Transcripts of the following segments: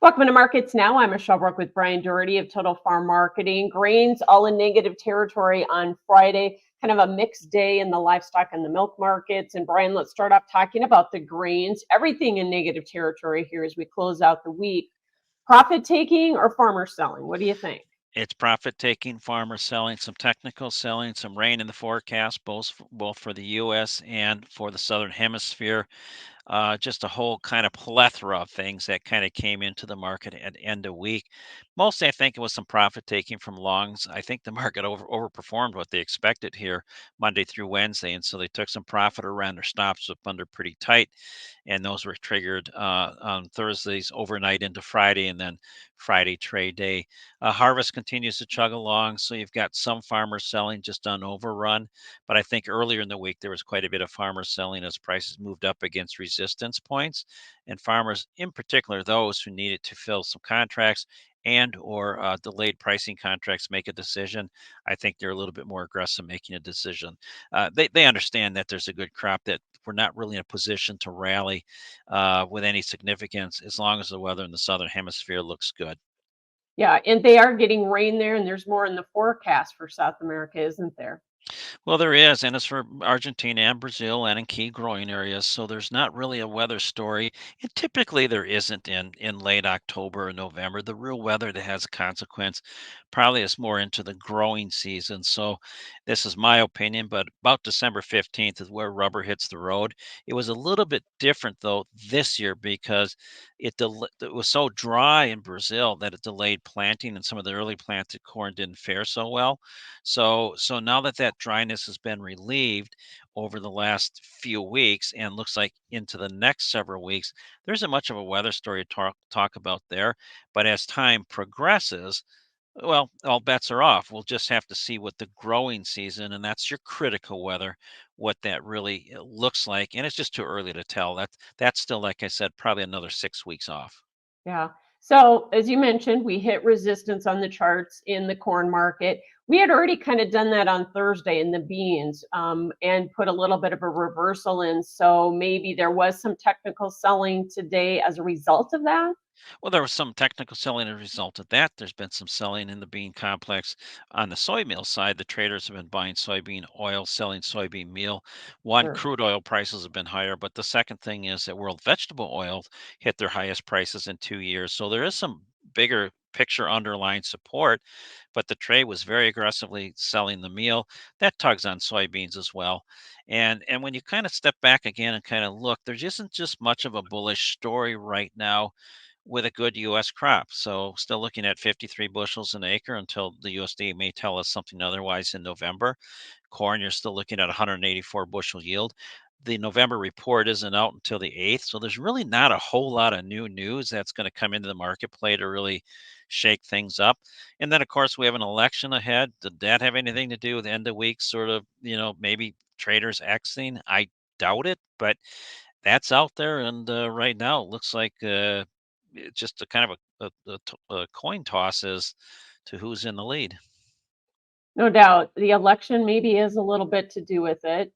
Welcome to Markets Now. I'm Michelle Brook with Brian Doherty of Total Farm Marketing. Grains all in negative territory on Friday, kind of a mixed day in the livestock and the milk markets. And Brian, let's start off talking about the grains. Everything in negative territory here as we close out the week. Profit taking or farmer selling? What do you think? It's profit taking, farmers selling, some technical selling, some rain in the forecast, both for the U.S. and for the southern hemisphere. Just a whole kind of plethora of things that kind of came into the market at end of week. Mostly, I think it was some profit taking from longs. I think the market overperformed what they expected here Monday through Wednesday, and so they took some profit around their stops up under pretty tight, and those were triggered on Thursdays overnight into Friday, and then Friday trade day. Harvest continues to chug along, so you've got some farmers selling just on overrun. But I think earlier in the week, there was quite a bit of farmers selling as prices moved up against resistance points. And farmers, in particular, those who needed to fill some contracts and or delayed pricing contracts make a decision. I think they're a little bit more aggressive making a decision. They understand that there's a good crop, that we're not really in a position to rally with any significance as long as the weather in the southern hemisphere looks good. Yeah, and they are getting rain there, and there's more in the forecast for South America, isn't there? Well, there is, and it's for Argentina and Brazil and in key growing areas. So there's not really a weather story. And typically there isn't in late October or November. The real weather that has a consequence probably is more into the growing season. So this is my opinion, but about December 15th is where rubber hits the road. It was a little bit different though this year because it was so dry in Brazil that it delayed planting, and some of the early planted corn didn't fare so well. So now that that dryness has been relieved over the last few weeks and looks like into the next several weeks, there isn't much of a weather story to talk about there. But as time progresses, well, all bets are off. We'll just have to see what the growing season, and that's your critical weather, what that really looks like. And it's just too early to tell. That's still, like I said, probably another 6 weeks off. Yeah. So, as you mentioned, we hit resistance on the charts in the corn market. We had already kind of done that on Thursday in the beans and put a little bit of a reversal in. So, maybe there was some technical selling today as a result of that. Well, there was some technical selling as a result of that. There's been some selling in the bean complex. On the soy meal side, the traders have been buying soybean oil, selling soybean meal. One, Sure. crude oil prices have been higher, but the second thing is that world vegetable oil hit their highest prices in 2 years. So there is some bigger picture underlying support, but the trade was very aggressively selling the meal. That tugs on soybeans as well. And when you kind of step back again and kind of look, there isn't just much of a bullish story right now with a good U.S. crop. So still looking at 53 bushels an acre until the USDA may tell us something otherwise in November. Corn, you're still looking at 184 bushel yield. The November report isn't out until the 8th, so there's really not a whole lot of new news that's going to come into the marketplace to really shake things up. And then, of course, we have an election ahead. Did that have anything to do with end of week sort of, maybe traders exiting? I doubt it, but that's out there. And right now, it looks like it's just a kind of a coin toss as to who's in the lead. No doubt. The election maybe has a little bit to do with it.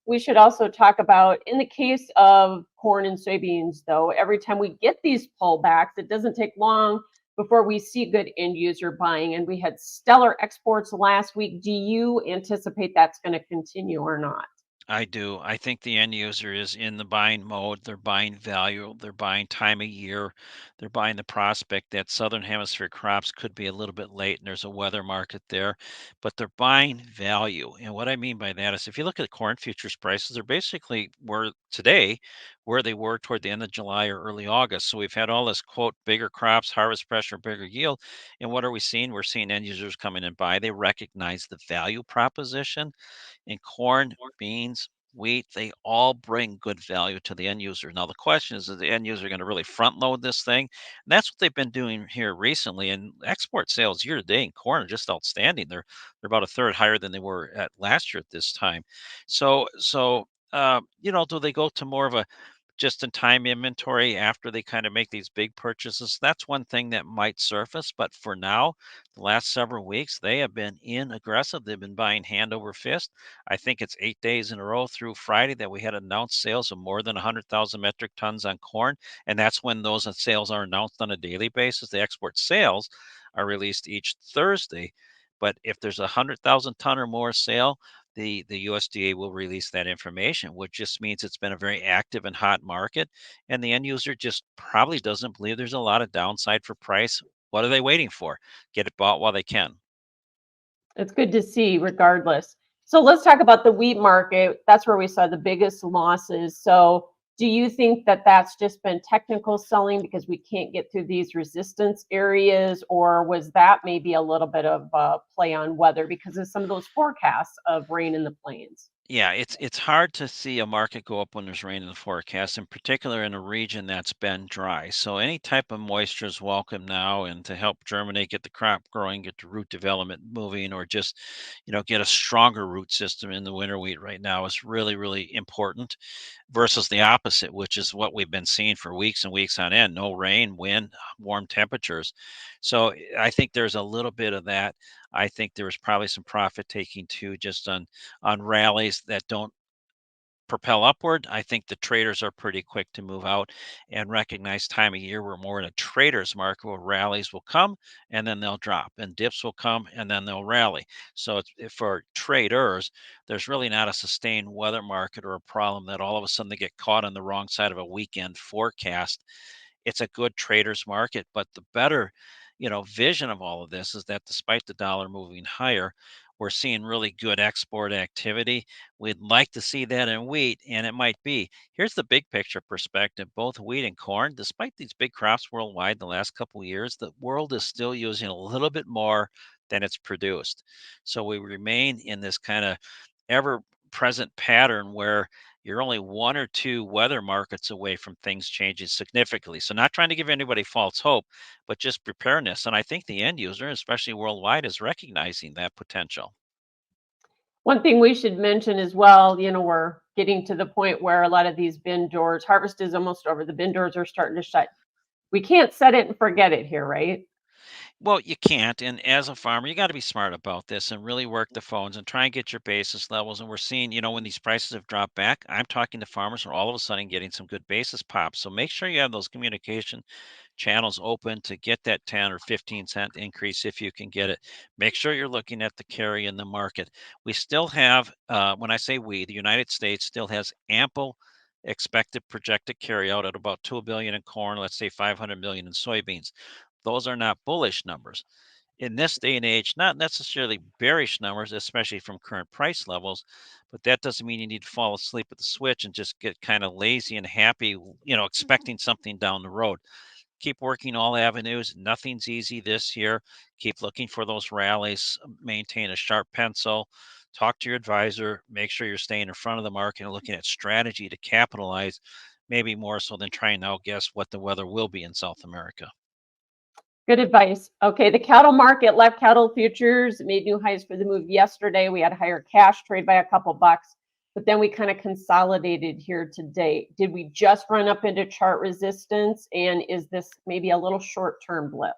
We should also talk about, in the case of corn and soybeans, though, every time we get these pullbacks, it doesn't take long before we see good end user buying. And we had stellar exports last week. Do you anticipate that's going to continue or not? I do. I think the end user is in the buying mode. They're buying value. They're buying time of year. They're buying the prospect that southern hemisphere crops could be a little bit late and there's a weather market there, but they're buying value. And what I mean by that is if you look at corn futures prices, they're basically where today where they were toward the end of July or early August. So we've had all this quote bigger crops, harvest pressure, bigger yield. And what are we seeing? We're seeing end users come in and buy. They recognize the value proposition in corn, beans, wheat, they all bring good value to the end user. Now, the question is the end user going to really front load this thing? And that's what they've been doing here recently. And export sales year to date in corn are just outstanding. They're about a third higher than they were at last year at this time. So do they go to more of a just in time inventory after they kind of make these big purchases. That's one thing that might surface. But for now, the last several weeks, they have been in aggressive. They've been buying hand over fist. I think it's 8 days in a row through Friday that we had announced sales of more than 100,000 metric tons on corn. And that's when those sales are announced on a daily basis. The export sales are released each Thursday. But if there's a 100,000 ton or more sale, the USDA will release that information, which just means it's been a very active and hot market. And the end user just probably doesn't believe there's a lot of downside for price. What are they waiting for? Get it bought while they can. It's good to see regardless. So let's talk about the wheat market. That's where we saw the biggest losses. So do you think that that's just been technical selling because we can't get through these resistance areas, or was that maybe a little bit of play on weather because of some of those forecasts of rain in the plains? Yeah, it's hard to see a market go up when there's rain in the forecast, in particular in a region that's been dry. So any type of moisture is welcome now, and to help germinate, get the crop growing, get the root development moving, or just, get a stronger root system in the winter wheat right now is really, really important versus the opposite, which is what we've been seeing for weeks and weeks on end. No rain, wind, warm temperatures. So I think there's a little bit of that. I think there was probably some profit taking too, just on rallies that don't propel upward. I think the traders are pretty quick to move out and recognize time of year. We're more in a trader's market where rallies will come and then they'll drop, and dips will come and then they'll rally. So for traders, there's really not a sustained weather market or a problem that all of a sudden they get caught on the wrong side of a weekend forecast. It's a good trader's market. But the better, vision of all of this is that despite the dollar moving higher, we're seeing really good export activity. We'd like to see that in wheat, and it might be. Here's the big picture perspective: both wheat and corn, despite these big crops worldwide the last couple of years, the world is still using a little bit more than it's produced. So we remain in this kind of ever present pattern where you're only one or two weather markets away from things changing significantly. So, not trying to give anybody false hope, but just preparedness. And I think the end user, especially worldwide, is recognizing that potential. One thing we should mention as well, we're getting to the point where a lot of these bin doors, harvest is almost over. The bin doors are starting to shut. We can't set it and forget it here, right? Well, you can't. And as a farmer, you got to be smart about this and really work the phones and try and get your basis levels. And we're seeing, when these prices have dropped back, I'm talking to farmers who are all of a sudden getting some good basis pops. So make sure you have those communication channels open to get that 10 or 15 cent increase if you can get it. Make sure you're looking at the carry in the market. We still have, when I say we, the United States still has ample expected projected carry out at about 2 billion in corn, let's say 500 million in soybeans. Those are not bullish numbers. In this day and age, not necessarily bearish numbers, especially from current price levels, but that doesn't mean you need to fall asleep at the switch and just get kind of lazy and happy, expecting something down the road. Keep working all avenues. Nothing's easy this year. Keep looking for those rallies. Maintain a sharp pencil. Talk to your advisor. Make sure you're staying in front of the market and looking at strategy to capitalize, maybe more so than trying to outguess what the weather will be in South America. Good advice. Okay, the cattle market, left cattle futures made new highs for the move yesterday. We had higher cash trade by a couple bucks, but then we kind of consolidated here today. Did we just run up into chart resistance? And is this maybe a little short-term blip?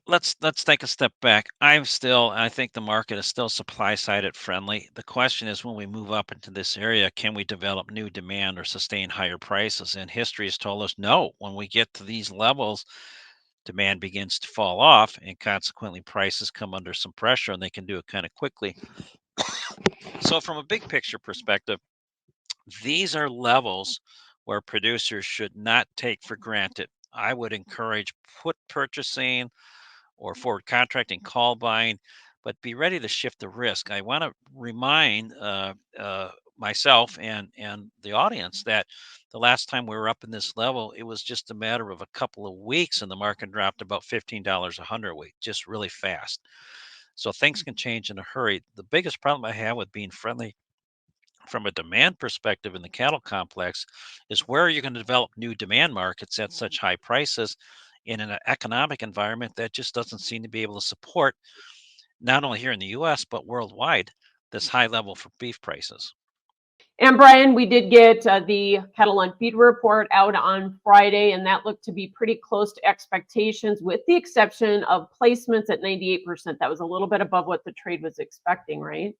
Let's take a step back. I think the market is still supply sided friendly. The question is, when we move up into this area, can we develop new demand or sustain higher prices? And history has told us no. When we get to these levels, demand begins to fall off, and consequently prices come under some pressure, and they can do it kind of quickly. So from a big picture perspective, these are levels where producers should not take for granted. I would encourage put purchasing or forward contracting, call buying, but be ready to shift the risk. I want to remind myself and the audience that the last time we were up in this level, it was just a matter of a couple of weeks, and the market dropped about $15 a hundredweight, just really fast. So things can change in a hurry. The biggest problem I have with being friendly from a demand perspective in the cattle complex is, where are you going to develop new demand markets at such high prices in an economic environment that just doesn't seem to be able to support, not only here in the US, but worldwide, this high level for beef prices? And Brian, we did get the cattle on feed report out on Friday, and that looked to be pretty close to expectations, with the exception of placements at 98%. That was a little bit above what the trade was expecting, right?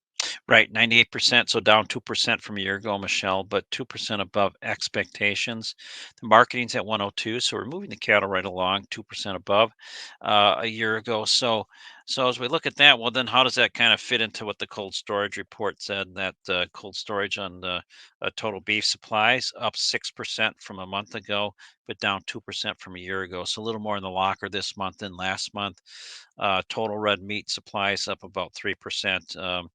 Right, 98%, so down 2% from a year ago, Michelle, but 2% above expectations. The marketing's at 102, so we're moving the cattle right along, 2% above a year ago. So as we look at that, well, then how does that kind of fit into what the cold storage report said? That cold storage on the total beef supplies up 6% from a month ago, but down 2% from a year ago. So a little more in the locker this month than last month. Total red meat supplies up about 3%.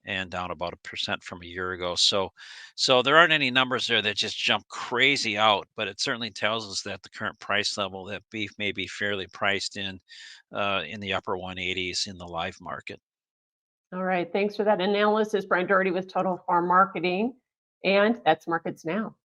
And down about a percent from a year ago. So there aren't any numbers there that just jump crazy out, but it certainly tells us that the current price level that beef may be fairly priced in the upper 180s in the live market. All right. Thanks for that analysis, Brian Doherty with Total Farm Marketing. And that's Markets Now.